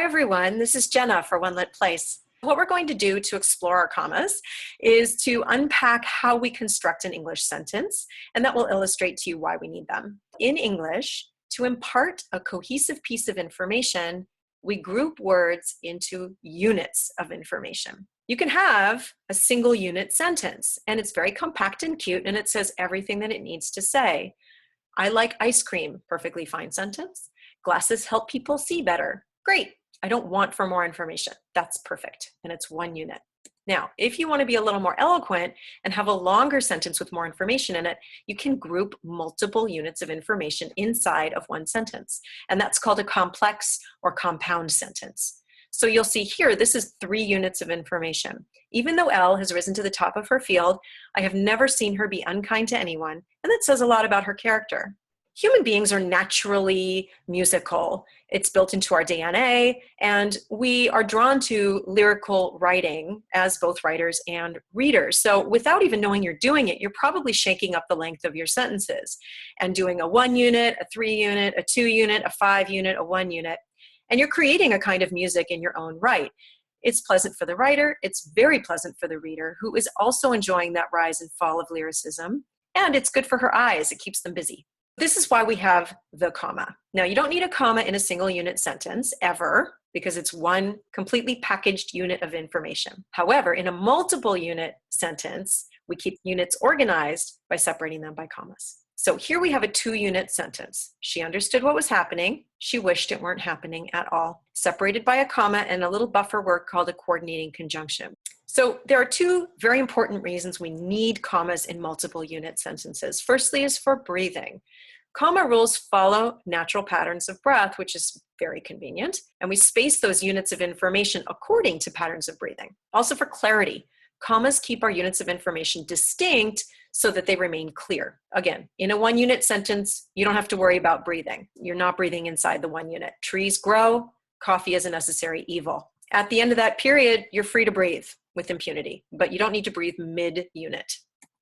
Hi everyone, this is Jenna for One Lit Place. What we're going to do to explore our commas is to unpack how we construct an English sentence, and that will illustrate to you why we need them. In English, to impart a cohesive piece of information, we group words into units of information. You can have a single unit sentence, and it's very compact and cute, and it says everything that it needs to say. I like ice cream, perfectly fine sentence. Glasses help people see better. Great. I don't want for more information. That's perfect. And it's one unit. Now, if you want to be a little more eloquent and have a longer sentence with more information in it, you can group multiple units of information inside of one sentence. And that's called a complex or compound sentence. So you'll see here, this is 3 units of information. Even though Elle has risen to the top of her field, I have never seen her be unkind to anyone. And that says a lot about her character. Human beings are naturally musical. It's built into our DNA, and we are drawn to lyrical writing as both writers and readers. So without even knowing you're doing it, you're probably shaking up the length of your sentences and doing a 1 unit, a 3 unit, a 2 unit, a 5 unit, a 1 unit. And you're creating a kind of music in your own right. It's pleasant for the writer. It's very pleasant for the reader, who is also enjoying that rise and fall of lyricism. And it's good for her eyes. It keeps them busy. This is why we have the comma. Now, you don't need a comma in a single unit sentence ever, because it's one completely packaged unit of information. However, in a multiple unit sentence, we keep units organized by separating them by commas. So here we have a 2-unit sentence. She understood what was happening. She wished it weren't happening at all. Separated by a comma and a little buffer word called a coordinating conjunction. So there are 2 very important reasons we need commas in multiple unit sentences. Firstly is for breathing. Comma rules follow natural patterns of breath, which is very convenient, and we space those units of information according to patterns of breathing. Also for clarity, commas keep our units of information distinct so that they remain clear. Again, in a 1-unit sentence, you don't have to worry about breathing. You're not breathing inside the 1 unit. Trees grow, coffee is a necessary evil. At the end of that period, you're free to breathe with impunity, but you don't need to breathe mid-unit.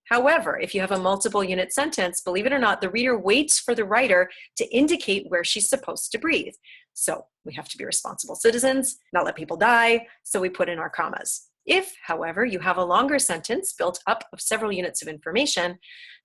However, if you have a multiple unit sentence, believe it or not, the reader waits for the writer to indicate where she's supposed to breathe. So we have to be responsible citizens, not let people die, so we put in our commas. If, however, you have a longer sentence built up of several units of information,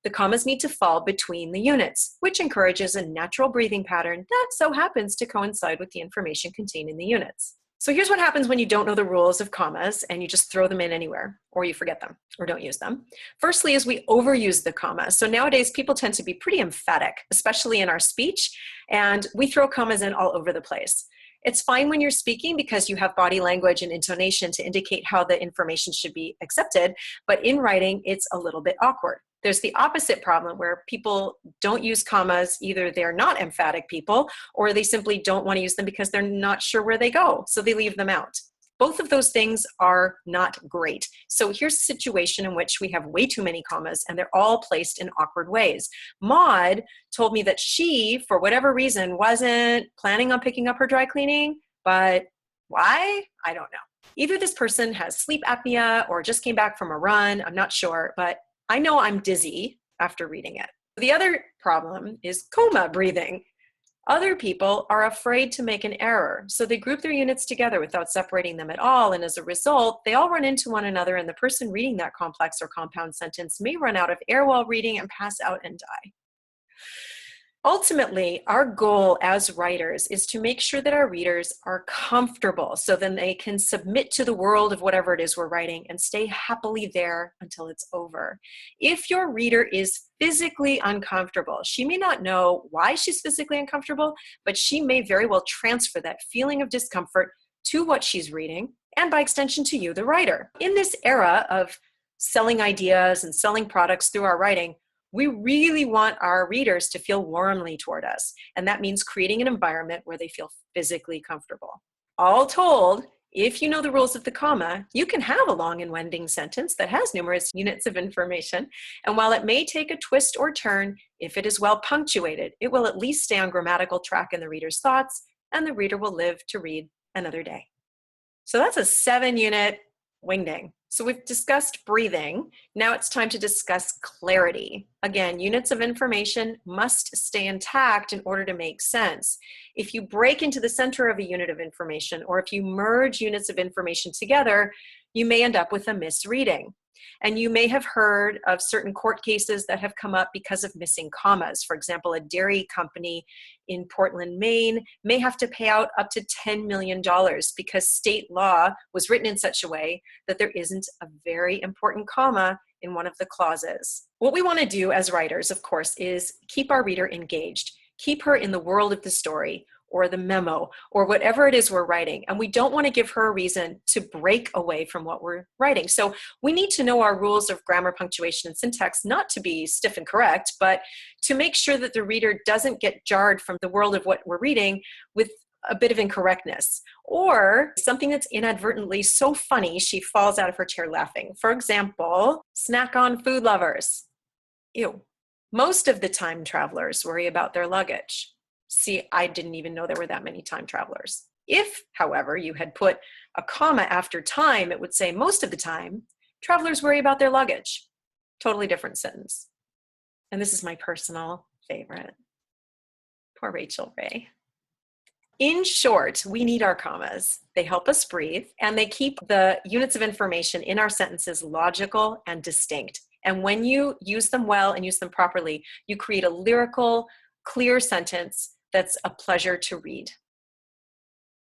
the commas need to fall between the units, which encourages a natural breathing pattern that so happens to coincide with the information contained in the units. So here's what happens when you don't know the rules of commas and you just throw them in anywhere, or you forget them, or don't use them. Firstly is we overuse the comma. So nowadays people tend to be pretty emphatic, especially in our speech, and we throw commas in all over the place. It's fine when you're speaking because you have body language and intonation to indicate how the information should be accepted, but in writing, it's a little bit awkward. There's the opposite problem where people don't use commas. Either they're not emphatic people or they simply don't want to use them because they're not sure where they go, so they leave them out. Both of those things are not great. So here's a situation in which we have way too many commas and they're all placed in awkward ways. Maud told me that she, for whatever reason, wasn't planning on picking up her dry cleaning, but why? I don't know. Either this person has sleep apnea or just came back from a run, I'm not sure, but I know I'm dizzy after reading it. The other problem is coma breathing. Other people are afraid to make an error, so they group their units together without separating them at all, and as a result, they all run into one another, and the person reading that complex or compound sentence may run out of air while reading and pass out and die. Ultimately, our goal as writers is to make sure that our readers are comfortable so then they can submit to the world of whatever it is we're writing and stay happily there until it's over. If your reader is physically uncomfortable, she may not know why she's physically uncomfortable, but she may very well transfer that feeling of discomfort to what she's reading and by extension to you, the writer. In this era of selling ideas and selling products through our writing, we really want our readers to feel warmly toward us, and that means creating an environment where they feel physically comfortable. All told, if you know the rules of the comma, you can have a long and winding sentence that has numerous units of information, and while it may take a twist or turn, if it is well punctuated, it will at least stay on grammatical track in the reader's thoughts, and the reader will live to read another day. So that's a 7-unit wingding. So we've discussed breathing. Now it's time to discuss clarity. Again, units of information must stay intact in order to make sense. If you break into the center of a unit of information, or if you merge units of information together, you may end up with a misreading. And you may have heard of certain court cases that have come up because of missing commas. For example, a dairy company in Portland, Maine may have to pay out up to $10 million because state law was written in such a way that there isn't a very important comma in one of the clauses. What we want to do as writers, of course, is keep our reader engaged. Keep her in the world of the story or the memo or whatever it is we're writing. And we don't want to give her a reason to break away from what we're writing. So we need to know our rules of grammar, punctuation, and syntax, not to be stiff and correct, but to make sure that the reader doesn't get jarred from the world of what we're reading with a bit of incorrectness or something that's inadvertently so funny she falls out of her chair laughing. For example, snack on food lovers. Ew. Most of the time travelers worry about their luggage. See, I didn't even know there were that many time travelers. If, however, you had put a comma after time, it would say most of the time, travelers worry about their luggage. Totally different sentence. And this is my personal favorite. Poor Rachel Ray. In short, we need our commas. They help us breathe, and they keep the units of information in our sentences logical and distinct. And when you use them well and use them properly, you create a lyrical, clear sentence that's a pleasure to read.